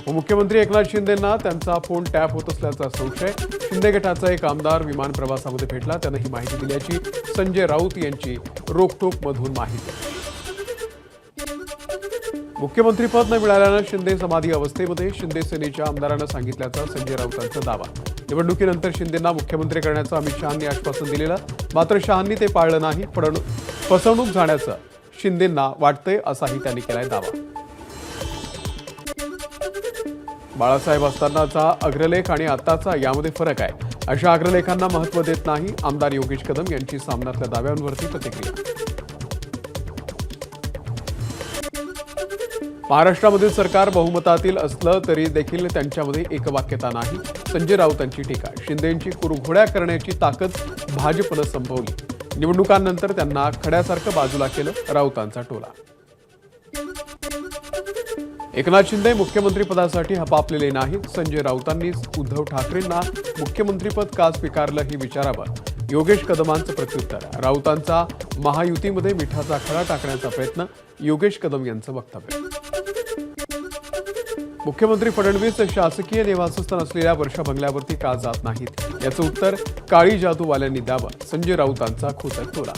उपमुख्यमंत्री एकनाथ शिंदेंना त्यांचा phone tap होत असल्याचा संशय। शिंदे गटाचा एक आमदार विमान प्रवासामध्ये भेटला, त्याने ही माहिती दिल्याची संजय राऊत यांची रोकटोकमधून माहिती। मुख्यमंत्रीपद न मिळाल्यानं शिंदे समाधी अवस्थेमध्ये, शिंदे सेनेच्या आमदारांना सांगितल्याचा संजय राऊतांचा दावा। निवडणुकीनंतर शिंदेंना मुख्यमंत्री करण्याचं अमित शहांनी आश्वासन दिलेलं, मात्र शहांनी ते पाळलं नाही। फसवणूक झाल्याचं शिंदेंना वाटतंय असाही त्यांनी केलाय दावा। बाळासाहेब असतानाचा अग्रलेख आणि आताचा यामध्ये फरक आहे, अशा अग्रलेखांना महत्त्व देत नाही आमदार योगेश कदम यांची सामनातल्या दाव्यांवरती प्रतिक्रिया। महाराष्ट्रामधील सरकार बहुमतातील असलं तरी देखील त्यांच्यामध्ये एकवाक्यता नाही, संजय राऊतांची टीका। शिंदेंची कुरघोड्या करण्याची ताकद भाजपनं संपवली, निवडणुकांनंतर त्यांना खड्यासारखं बाजूला केलं, राऊतांचा टोला। एकनाथ शिंदे मुख्यमंत्रीपदासाठी हपापलेले नाहीत, संजय राऊतांनीच उद्धव ठाकरेंना मुख्यमंत्रीपद का स्वीकारलं हे विचारावं, योगेश कदमांचं प्रत्युत्तर। राऊतांचा महायुतीमध्ये मिठाचा खडा टाकण्याचा प्रयत्न, योगेश कदम यांचं वक्तव्य। मुख्यमंत्री फडणवीस शासकीय निवासस्थान असलेल्या वर्षा बंगल्यावरती का जात नाहीत, याचं उत्तर काळी जादूवाल्यांनी द्यावं, संजय राऊतांचा खोचक टोला।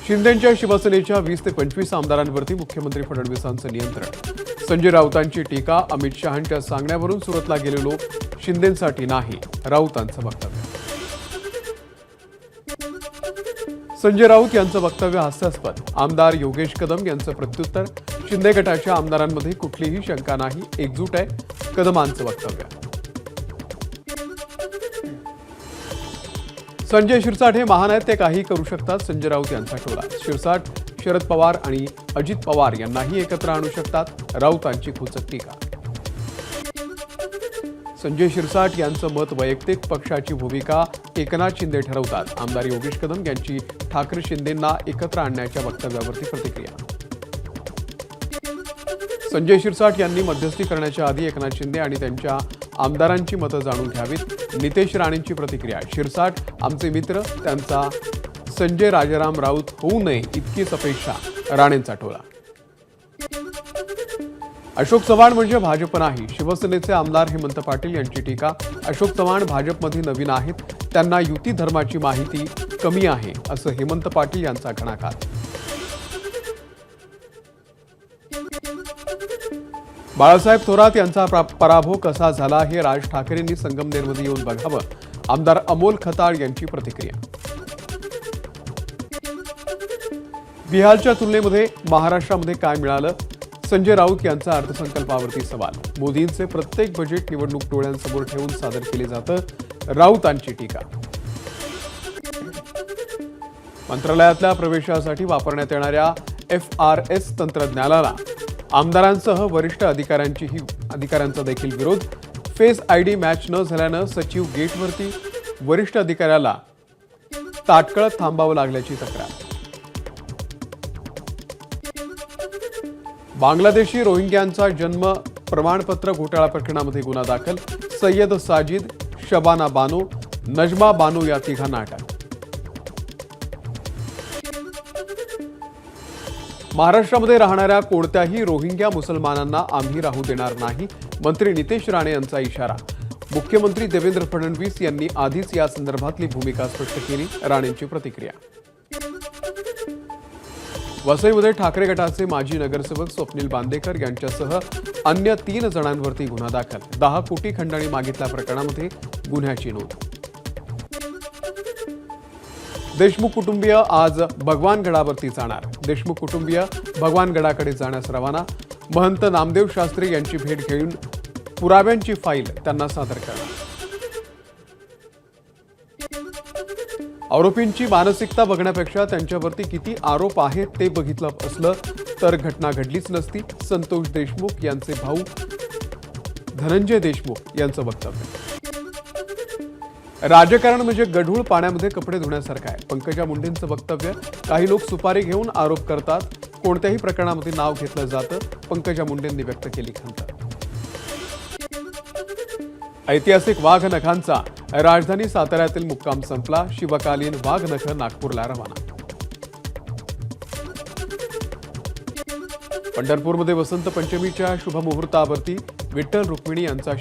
शिंदेंच्या शिवसेनेच्या 20 ते 25 आमदारांवरती मुख्यमंत्री फडणवीसांचं नियंत्रण, संजय राऊतांची टीका। अमित शहांच्या सांगण्यावरून सुरतला गेलेलो शिंदेंसाठी नाही, राऊतांचं वक्तव्य। संजय राऊत यांचं वक्तव्य हास्यास्पद, आमदार योगेश कदम यांचं प्रत्युत्तर। शिंदे गटाच्या आमदारांमध्ये कुठलीही शंका नाही, एकजूट आहे, कदमांचं वक्तव्य। संजय शिरसाट हे महान आहेत, ते काही करू शकतात, संजय राऊत यांचा टोला। शिरसाट शरद पवार आणि अजित पवार यांनाही एकत्र आणू शकतात, राऊतांची खोचक टीका। संजय शिरसाट यांचं मत वैयक्तिक, पक्षाची भूमिका एकनाथ शिंदे ठरवतात, आमदार योगेश कदम यांची ठाकरे शिंदेंना एकत्र आणण्याच्या वक्तव्यावरती प्रतिक्रिया। संजय शिरसाट यांनी मध्यस्थी करण्याच्या आधी एकनाथ शिंदे आणि त्यांच्या आमदारांची मतं जाणून घ्यावीत, नितेश राणेंची प्रतिक्रिया। शिरसाट आमचे मित्र, त्यांचा संजय राजाराम राऊत होऊ नये इतकीच अपेक्षा, राणेंचा टोला। अशोक चव्हाण म्हणजे भाजप नाही, शिवसेनेचे आमदार हेमंत पाटील यांची टीका। अशोक चव्हाण भाजपमध्ये नवीन आहेत, त्यांना युती धर्माची माहिती कमी आहे, असं हेमंत पाटील यांचा घणाघात। बाळासाहेब थोरात यांचा पराभव कसा झाला हे राज ठाकरेंनी संगमनेरमध्ये येऊन बघावं, आमदार अमोल खताळ यांची प्रतिक्रिया। बिहारच्या तुलनेमध्ये महाराष्ट्रामध्ये काय मिळालं, संजय राऊत यांचा अर्थसंकल्पावरती सवाल। मोदींचे प्रत्येक बजेट निवडणूक डोळ्यांसमोर ठेवून सादर केले जातं, राऊतांची टीका। मंत्रालयातल्या प्रवेशासाठी वापरण्यात येणाऱ्या FRS तंत्रज्ञानाला आमदारांसह वरिष्ठ अधिकाऱ्यांचा देखील विरोध। फेस ID मॅच न झाल्यानं सचिव गेटवरती, वरिष्ठ अधिकाऱ्याला ताटकळत थांबावं लागल्याची तक्रार। बांगलादेशी रोहिंग्यांचा जन्म प्रमाणपत्र घोटाळा प्रकरणामध्ये गुन्हा दाखल, सय्यद साजिद, शबाना बानो, नजमा बानो या तिघांना अटक। महाराष्ट्रामध्ये राहणाऱ्या कोणत्याही रोहिंग्या मुसलमानांना आम्ही राहू देणार नाही, मंत्री नितेश राणे यांचा इशारा। मुख्यमंत्री देवेंद्र फडणवीस यांनी आधीच या संदर्भातली भूमिका स्पष्ट केली, राणेंची प्रतिक्रिया। वसईमध्ये ठाकरे गटाचे माजी नगरसेवक स्वप्नील बांदेकर यांच्यासह अन्य 3 जणांवरती गुन्हा दाखल, 10 कोटी खंडणी मागितल्या प्रकरणामध्ये गुन्ह्याची नोंद। देशमुख कुटुंबीय आज भगवानगडावरती जाणार, देशमुख कुटुंबीय भगवानगडाकडे जाण्यास रवाना। महंत नामदेव शास्त्री यांची भेट घेऊन पुराव्यांची फाईल त्यांना सादर करणार। आरोपींची मानसिकता बघण्यापेक्षा त्यांच्यावरती किती आरोप आहेत ते बघितलं असलं तर घटना घडलीच नसती, संतोष देशमुख यांचे भाऊ धनंजय देशमुख यांचं वक्तव्य। राजकारण म्हणजे गढूळ पाण्यामध्ये कपडे धुण्यासारखं आहे, पंकजा मुंडेंचं वक्तव्य। काही लोक सुपारी घेऊन आरोप करतात, कोणत्याही प्रकरणामध्ये नाव घेतलं जातं, पंकजा मुंडेंनी व्यक्त केली खंत। ऐतिहासिक वाघ नखांचा राजधानी साताऱ्यातील मुक्काम संपला, शिवकालीन वाघ नख नागपूरला रवाना। पंढरपूरमध्ये वसंत पंचमीच्या शुभमुहूर्तावरती विठ्ठल रुक्मिणी यांचा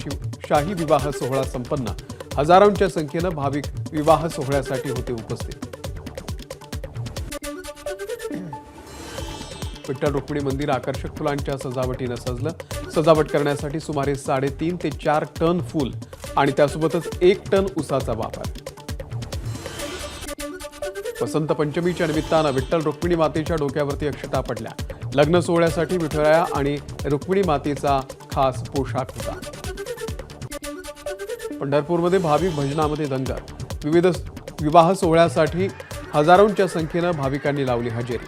शाही विवाह सोहळा संपन्न. हजारोंच्या संख्येनं भाविक विवाह सोहळ्यासाठी होते उपस्थित. विठ्ठल रुक्मिणी मंदिर आकर्षक फुलांच्या सजावटीनं सजलं. सजावट करण्यासाठी सुमारे 3.5 ते 4 टन फूल आणि त्यासोबतच 1 टन उसाचा वापर. वसंत पंचमीच्या निमित्तानं विठ्ठल रुक्मिणी मातेच्या डोक्यावरती अक्षता पडल्या. लग्न सोहळ्यासाठी विठुराया आणि रुक्मिणी मातेचा खास पोशाख होता. पंढरपूरमध्ये भाविक भजनामध्ये दंग. विविध विवाह सोहळ्यासाठी हजारोंच्या संख्येनं भाविकांनी लावली हजेरी.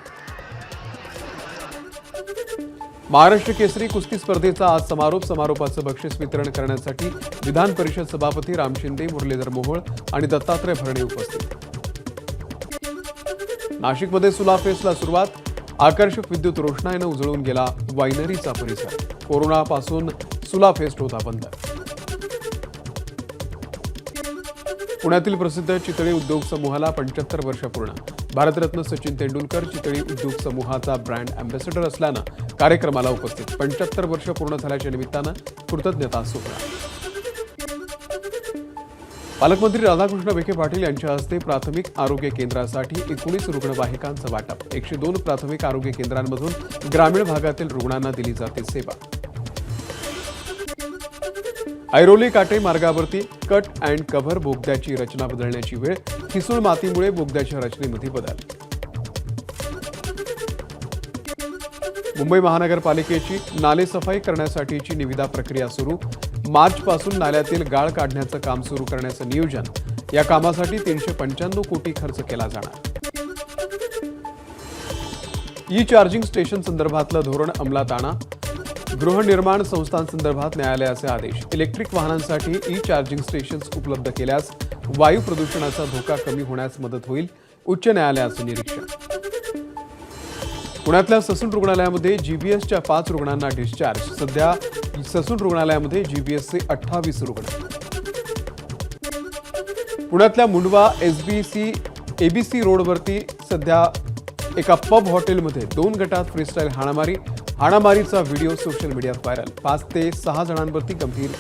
महाराष्ट्र केसरी कुस्ती स्पर्धेचा आज समारोपाचं बक्षीस वितरण करण्यासाठी विधान परिषद सभापती राम शिंदे, मुरलीधर मोहोळ आणि दत्तात्रय भरणे उपस्थित. नाशिकमध्ये सुला फेस्टला सुरुवात. आकर्षक विद्युत रोषणाईनं उजळून गेला वायनरीचा परिसर. कोरोनापासून सुला फेस्ट होता बंद. पुण्यातील प्रसिद्ध चितळी उद्योग समूहाला 75 वर्ष पूर्ण. भारतरत्न सचिन तेंडुलकर चितळी उद्योग समूहाचा ब्रँड अँबॅसेडर असल्यानं कार्यक्रमाला उपस्थित. 75 वर्ष पूर्ण झाल्याच्या निमित्तानं कृतज्ञता सोहळा. पालकमंत्री राधाकृष्ण विखे पाटील यांच्या हस्ते प्राथमिक आरोग्य केंद्रासाठी 19 रुग्णवाहिकांचं वाटप. 102 प्राथमिक आरोग्य केंद्रांमधून ग्रामीण भागातील रुग्णांना दिली जाते सेवा. ऐरोली काटे मार्गावरती कट अँड कव्हर बोगद्याची रचना बदलण्याची वेळ. ठिसूळ मातीमुळे बोगद्याच्या रचनेमध्ये बदल. मुंबई महानगरपालिकेची नाले सफाई करण्यासाठीची निविदा प्रक्रिया सुरू. मार्चपासून नाल्यातील गाळ काढण्याचं काम सुरू करण्याचं नियोजन. या कामासाठी 395 कोटी खर्च केला जाणार. ई चार्जिंग स्टेशन संदर्भातलं धोरण अंमलात आणा. गृहनिर्माण संस्थांसंदर्भात न्यायालयाचे आदेश. इलेक्ट्रिक वाहनांसाठी ई चार्जिंग स्टेशन्स उपलब्ध केल्यास वायू प्रदूषणाचा धोका कमी होण्यास मदत होईल. उच्च न्यायालयाचं निरीक्षण. पुण्यातल्या ससून रुग्णालयामध्ये जीबीएसच्या 5 रुग्णांना डिस्चार्ज. सध्या ससून रुग्णालयामध्ये जीबीएसचे 28 रुग्ण. पुण्यातल्या मुंडवा एबीसी रोडवरती सध्या एका पब हॉटेलमध्ये 2 गटात फ्रीस्टाईल हाणामारीचा व्हिडिओ सोशल मीडियात व्हायरल. 5 ते 6 जणांवरती गंभीर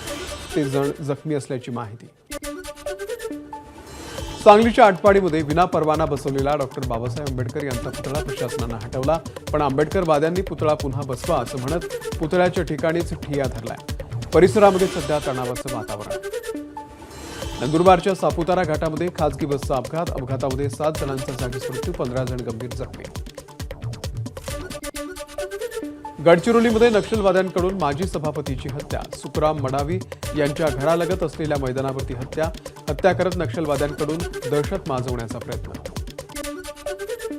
ते जण जखमी असल्याची माहिती. सांगलीच्या आटपाडीमध्ये विनापरवाना बसवलेला डॉक्टर बाबासाहेब आंबेडकर यांचा पुतळा प्रशासनानं हटवला. पण आंबेडकरवाद्यांनी पुतळा पुन्हा बसवा असं म्हणत पुतळ्याच्या ठिकाणीच ठिय्या धरलाय. परिसरामध्ये सध्या तणावाचं वातावरण. नंदुरबारच्या सापुतारा घाटामध्ये खासगी बसचा अपघात. अपघातामध्ये 7 जणांचा जागीच मृत्यू, 15 जण गंभीर जखमी. गडचिरोलीमध्ये नक्षलवाद्यांकडून माजी सभापतीची हत्या. सुखराम मडावी यांच्या घरालगत असलेल्या मैदानावरती हत्या करत नक्षलवाद्यांकडून दहशत माजवण्याचा प्रयत्न.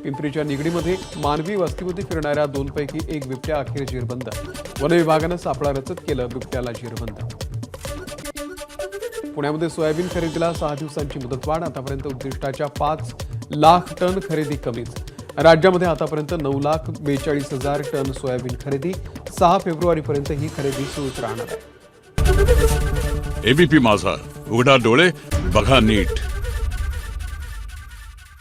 पिंपरीच्या निगडीमध्ये मानवी वस्तीमध्ये फिरणाऱ्या 2 पैकी 1 बिबट्या अखेर जीरबंद. वनविभागानं सापळा रचत केलं बिबट्याला जीरबंद. पुण्यामध्ये सोयाबीन खरेदीला 6 दिवसांची मुदतवाढ. आतापर्यंत उद्दिष्टाच्या 5 लाख टन खरेदी कमीच. राज्यामध्ये आतापर्यंत 9,42,000 टन सोयाबीन खरेदी. 6 फेब्रुवारीपर्यंत ही खरेदी सुरूच राहणार आहे. एबीपी माझा, उघडा डोळे बघा नीट.